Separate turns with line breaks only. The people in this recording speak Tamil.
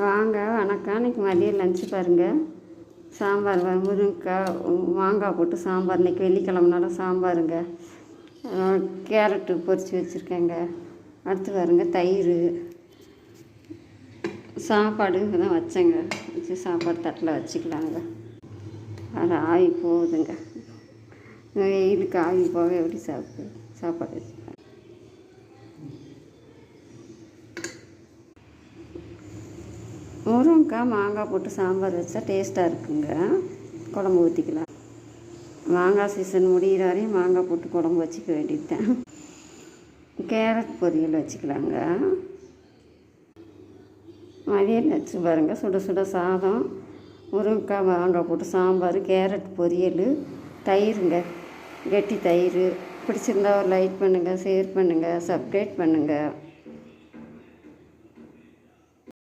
வாங்க வணக்கம். இன்றைக்கி மதியம் லஞ்சு பாருங்கள். சாம்பார் முருங்கைக்காய் மாங்காய் போட்டு சாம்பார். இன்றைக்கி வெள்ளிக்கிழமனால சாம்பாருங்க. கேரட்டு பொரித்து வச்சுருக்கேங்க. அடுத்து பாருங்க தயிர், சாப்பாடு தான் வச்சேங்க. வச்சு சாப்பாடு தட்டில் வச்சுக்கலாங்க. அது ஆவி போகுதுங்க. வெயிலுக்கு ஆவி போக எப்படி சாப்பாடு வச்சுக்கலாம். முருங்கைக்காய் மாங்காய் போட்டு சாம்பார் வச்சா டேஸ்ட்டாக இருக்குங்க. குழம்பு ஊற்றிக்கலாம். மாங்காய் சீசன் முடிகிற வரையும் மாங்காய் போட்டு குழம்பு வச்சுக்க வேண்டியதுதான். கேரட் பொரியல் வச்சுக்கலாங்க. மதியம் வச்சு பாருங்கள். சுட சுட சாதம், முருங்கைக்காய் மாங்காய் போட்டு சாம்பார், கேரட் பொரியல், தயிருங்க, கெட்டி தயிர். பிடிச்சிருந்தா ஒரு லைக் பண்ணுங்கள், ஷேர் பண்ணுங்கள், சப்ஸ்கிரைப் பண்ணுங்கள்.